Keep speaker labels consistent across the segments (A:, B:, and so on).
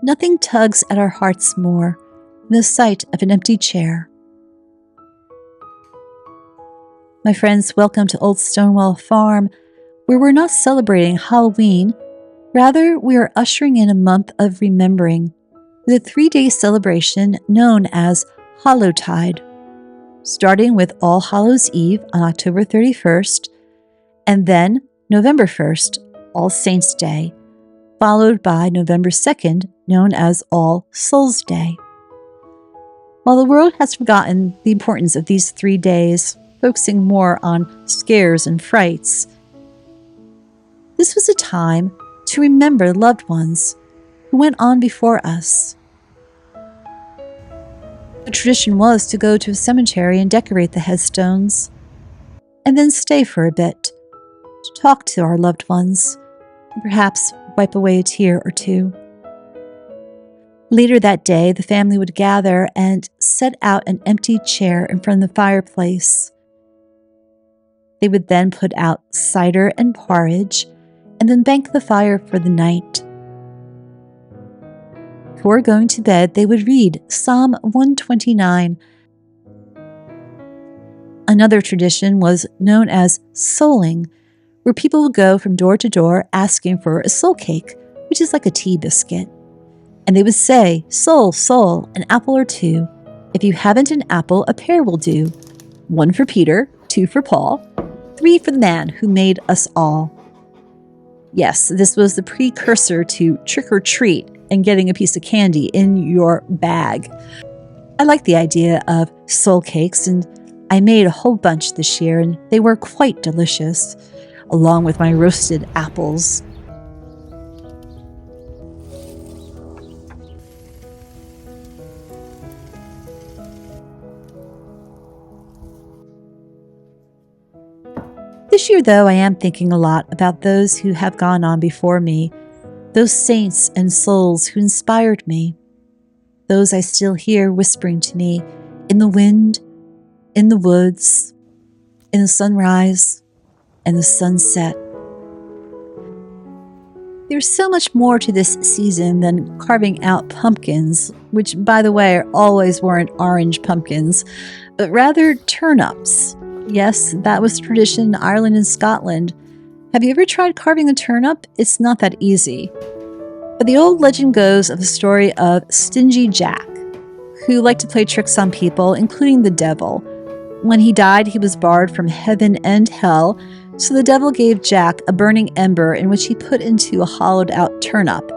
A: Nothing tugs at our hearts more than the sight of an empty chair. My friends, welcome to Old Stonewall Farm, where we're not celebrating Halloween. Rather, we are ushering in a month of remembering with a 3-day celebration known as Hallowtide, starting with All Hallows Eve on October 31st, and then November 1st, All Saints' Day, followed by November 2nd, known as All Souls' Day. While the world has forgotten the importance of these 3 days, focusing more on scares and frights, this was a time to remember loved ones who went on before us. The tradition was to go to a cemetery and decorate the headstones, and then stay for a bit to talk to our loved ones, and perhaps wipe away a tear or two. Later that day, the family would gather and set out an empty chair in front of the fireplace. They would then put out cider and porridge, and then bank the fire for the night. Before going to bed, they would read Psalm 129. Another tradition was known as souling, where people would go from door to door asking for a soul cake, which is like a tea biscuit. And they would say, "Soul, soul, an apple or two. If you haven't an apple, a pear will do. 1 for Peter, 2 for Paul, 3 for the man who made us all." Yes, this was the precursor to trick or treat and getting a piece of candy in your bag. I like the idea of soul cakes, and I made a whole bunch this year, and they were quite delicious, along with my roasted apples. This year, though, I am thinking a lot about those who have gone on before me, those saints and souls who inspired me, those I still hear whispering to me in the wind, in the woods, in the sunrise, and the sunset. There's so much more to this season than carving out pumpkins, which, by the way, always weren't orange pumpkins, but rather turnips. Yes, that was tradition in Ireland and Scotland. Have you ever tried carving a turnip? It's not that easy. But the old legend goes of the story of Stingy Jack, who liked to play tricks on people, including the devil. When he died, he was barred from heaven and hell, so the devil gave Jack a burning ember in which he put into a hollowed-out turnip.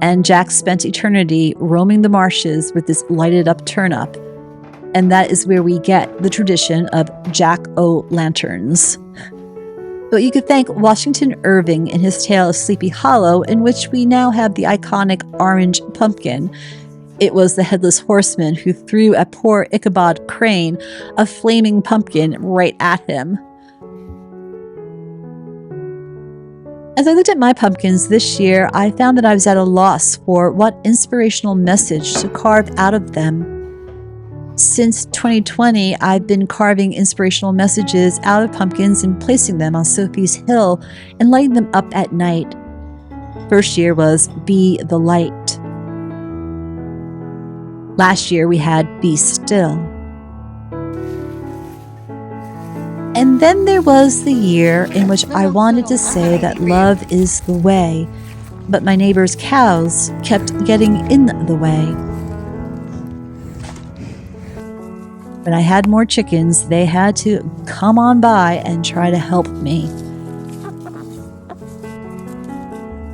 A: And Jack spent eternity roaming the marshes with this lighted-up turnip. And that is where we get the tradition of jack-o'-lanterns. But you could thank Washington Irving in his tale of Sleepy Hollow, in which we now have the iconic orange pumpkin. It was the headless horseman who threw at poor Ichabod Crane a flaming pumpkin right at him. As I looked at my pumpkins this year, I found that I was at a loss for what inspirational message to carve out of them. Since 2020, I've been carving inspirational messages out of pumpkins and placing them on Sophie's Hill and lighting them up at night. First year was Be the Light. Last year we had Be Still. And then there was the year in which I wanted to say that love is the way, but my neighbor's cows kept getting in the way. When I had more chickens, they had to come on by and try to help me.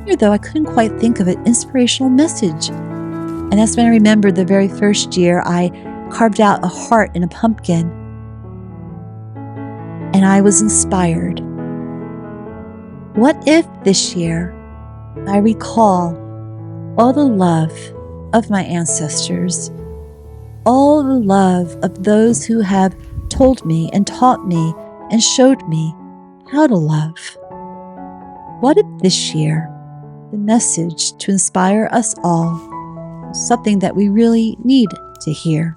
A: Here, though, I couldn't quite think of an inspirational message. And that's when I remembered the very first year I carved out a heart in a pumpkin. And I was inspired. What if this year I recall all the love of my ancestors, all the love of those who have told me and taught me and showed me how to love? What if this year the message to inspire us all was something that we really need to hear?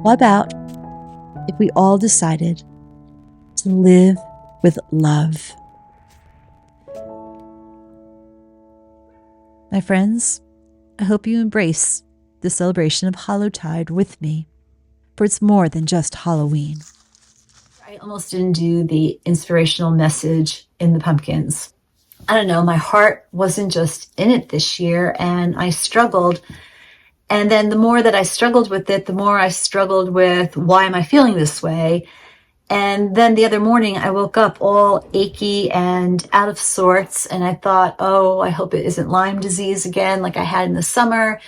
A: What about if we all decided to live with love? My friends, I hope you embrace the celebration of Hallowtide with me, for it's more than just Halloween. I almost didn't do the inspirational message in the pumpkins. I don't know, my heart wasn't just in it this year, and I struggled. And then the more that I struggled with it, the more I struggled with, why am I feeling this way? And then the other morning I woke up all achy and out of sorts, and I thought, oh, I hope it isn't Lyme disease again like I had in the summer.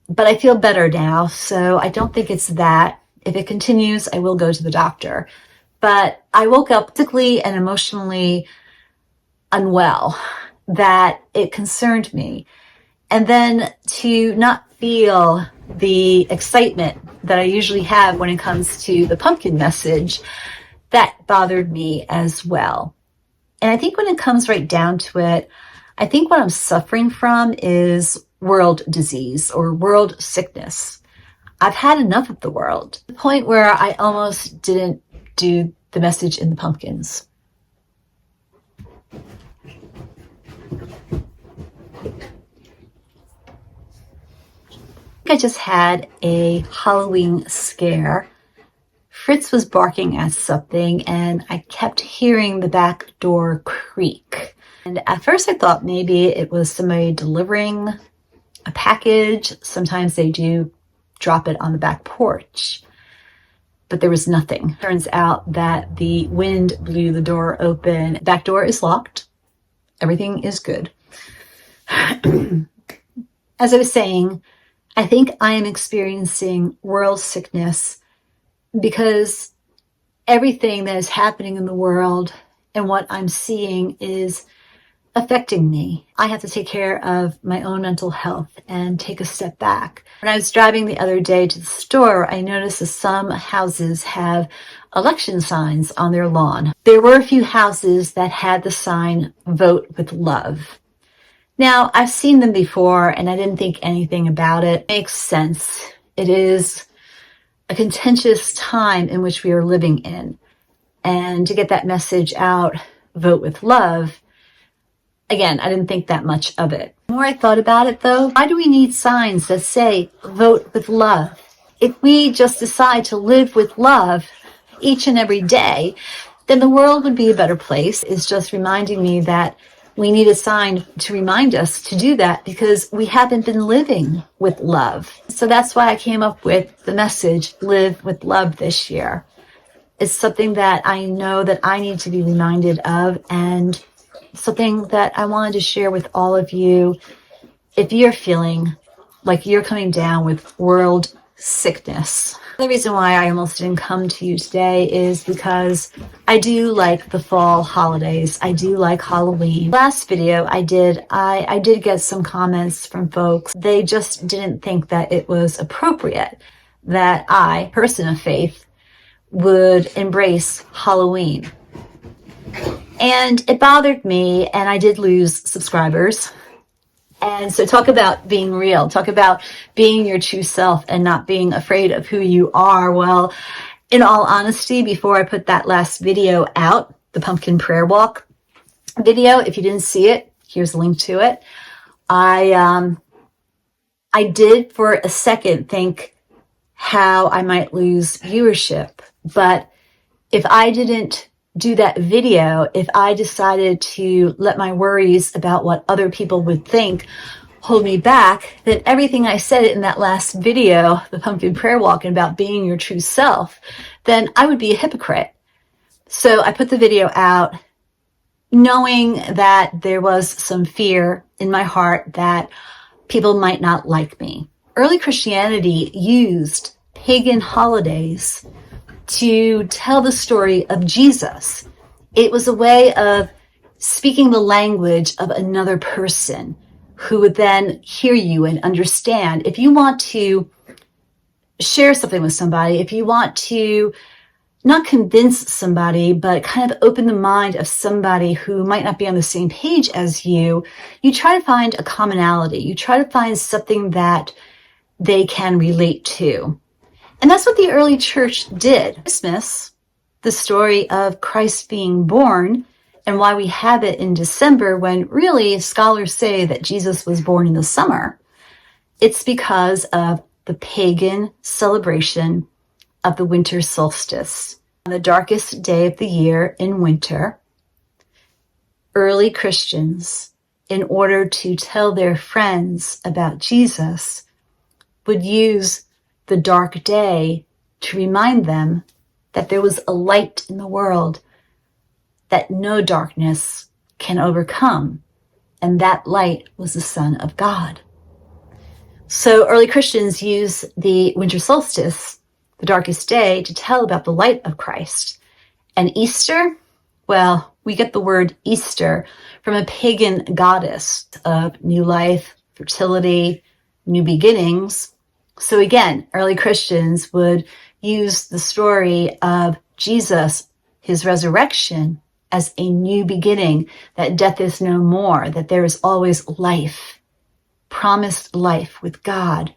A: But I feel better now, so I don't think it's that. If it continues, I will go to the doctor. But I woke up physically and emotionally unwell, that it concerned me. And then to not feel the excitement that I usually have when it comes to the pumpkin message, that bothered me as well. And I think when it comes right down to it, I think what I'm suffering from is world disease or world sickness. I've had enough of the world, to the point where I almost didn't do the message in the pumpkins. I just had a Halloween scare. Fritz was barking at something, and I kept hearing the back door creak. And at first I thought maybe it was somebody delivering a package. Sometimes they do drop it on the back porch, but there was nothing. Turns out that the wind blew the door open. Back door is locked. Everything is good. As I was saying, I think I am experiencing world sickness because everything that is happening in the world and what I'm seeing is affecting me. I have to take care of my own mental health and take a step back. When I was driving the other day to the store, I noticed that some houses have election signs on their lawn. There were a few houses that had the sign, "Vote with Love." Now, I've seen them before and I didn't think anything about it. It makes sense. It is a contentious time in which we are living in. And to get that message out, vote with love, again, I didn't think that much of it. The more I thought about it though, why do we need signs that say vote with love? If we just decide to live with love each and every day, then the world would be a better place. It's just reminding me that we need a sign to remind us to do that because we haven't been living with love. So that's why I came up with the message, live with love, this year. It's something that I know that I need to be reminded of, and something that I wanted to share with all of you. If you're feeling like you're coming down with world sickness. The reason why I almost didn't come to you today is because I do like the fall holidays. I do like Halloween. Last video I did get some comments from folks. They just didn't think that it was appropriate that I, person of faith, would embrace Halloween. And it bothered me, and I did lose subscribers. And so talk about being real, talk about being your true self and not being afraid of who you are. Well, in all honesty, before I put that last video out, the pumpkin prayer walk video, if you didn't see it, here's a link to it. I did for a second think how I might lose viewership. But if I didn't do that video, if I decided to let my worries about what other people would think hold me back, then everything I said in that last video, the pumpkin prayer walk, and about being your true self, then I would be a hypocrite. So I put the video out knowing that there was some fear in my heart that people might not like me. Early Christianity used pagan holidays to tell the story of Jesus. It was a way of speaking the language of another person who would then hear you and understand. If you want to share something with somebody, if you want to not convince somebody, but kind of open the mind of somebody who might not be on the same page as you, you try to find a commonality. You try to find something that they can relate to. And that's what the early church did. Christmas, the story of Christ being born, and why we have it in December when really scholars say that Jesus was born in the summer. It's because of the pagan celebration of the winter solstice. On the darkest day of the year in winter, early Christians, in order to tell their friends about Jesus, would use the dark day to remind them that there was a light in the world that no darkness can overcome, and that light was the Son of God. So early Christians use the winter solstice, the darkest day, to tell about the light of Christ. And Easter, well, we get the word Easter from a pagan goddess of new life, fertility, new beginnings. So again, early Christians would use the story of Jesus, his resurrection, as a new beginning, that death is no more, that there is always life, promised life with God.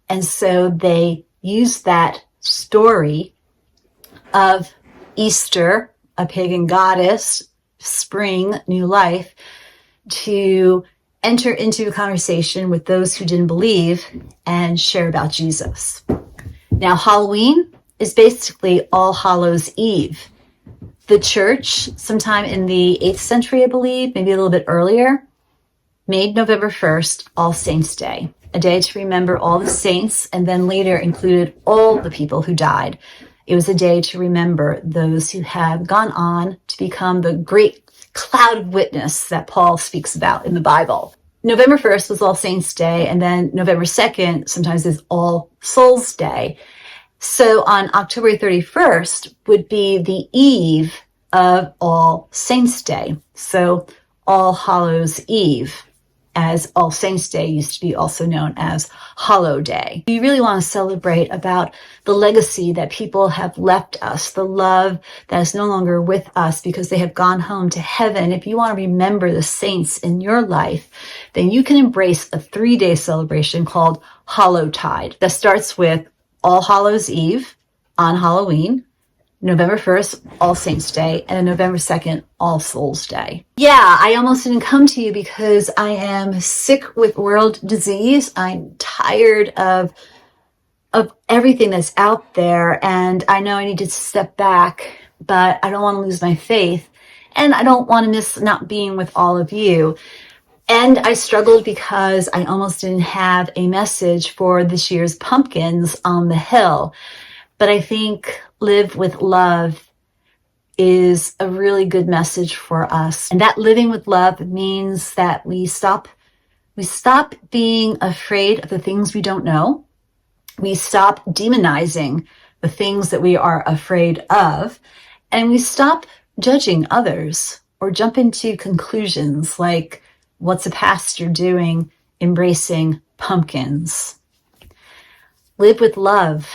A: And so they use that story of Easter, a pagan goddess, spring, new life, to enter into a conversation with those who didn't believe and share about Jesus. Now, Halloween is basically All Hallows Eve. The church, sometime in the 8th century, I believe, maybe a little bit earlier, made November 1st All Saints' Day, a day to remember all the saints, and then later included all the people who died. It was a day to remember those who have gone on to become the great cloud of witness that Paul speaks about in the Bible. November 1st was All Saints' Day, and then November 2nd sometimes is All Souls' Day. So on October 31st would be the eve of All Saints' Day. So All Hallows Eve, as All Saints' Day used to be also known as Hallow Day. You really want to celebrate about the legacy that people have left us, the love that is no longer with us because they have gone home to heaven. If you want to remember the saints in your life, then you can embrace a 3-day celebration called Hallowtide that starts with All Hallows Eve on Halloween, November 1st, All Saints' Day, and November 2nd, All Souls' Day. Yeah, I almost didn't come to you because I am sick with world disease. I'm tired of everything that's out there, and I know I need to step back, but I don't want to lose my faith, and I don't want to miss not being with all of you. And I struggled because I almost didn't have a message for this year's pumpkins on the hill. But I think Live with Love is a really good message for us. And that living with love means that we stop being afraid of the things we don't know. We stop demonizing the things that we are afraid of. And we stop judging others or jump into conclusions like, what's a pastor doing embracing pumpkins? Live with love.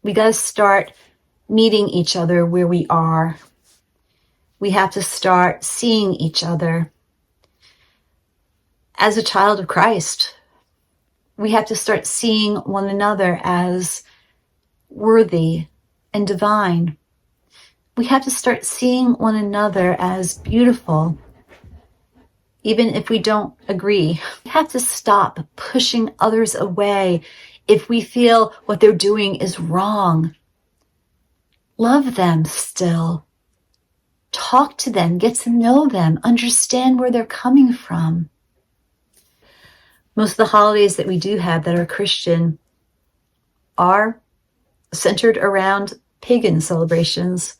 A: We got to start meeting each other where we are. We have to start seeing each other as a child of Christ. We have to start seeing one another as worthy and divine. We have to start seeing one another as beautiful, even if we don't agree. We have to stop pushing others away if we feel what they're doing is wrong. Love them still. Talk to them, get to know them, understand where they're coming from. Most of the holidays that we do have that are Christian are centered around pagan celebrations.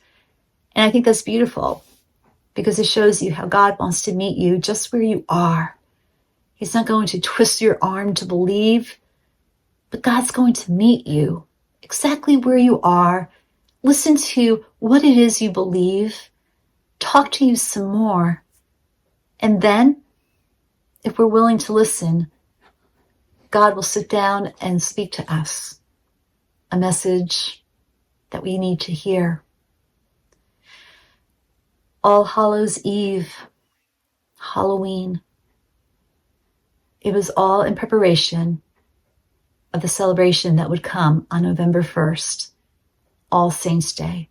A: And I think that's beautiful because it shows you how God wants to meet you just where you are. He's not going to twist your arm to believe, but God's going to meet you exactly where you are. Listen to what it is you believe. Talk to you some more. And then, if we're willing to listen, God will sit down and speak to us a message that we need to hear. All Hallows Eve, Halloween. It was all in preparation of the celebration that would come on November 1st, All Saints' Day,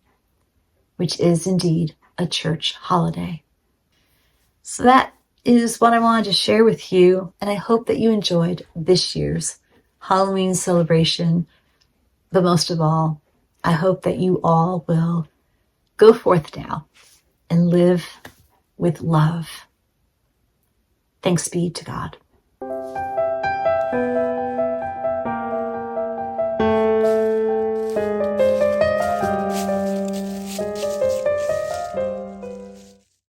A: which is indeed a church holiday. So that is what I wanted to share with you, and I hope that you enjoyed this year's Halloween celebration. But most of all, I hope that you all will go forth now and live with love. Thanks be to God.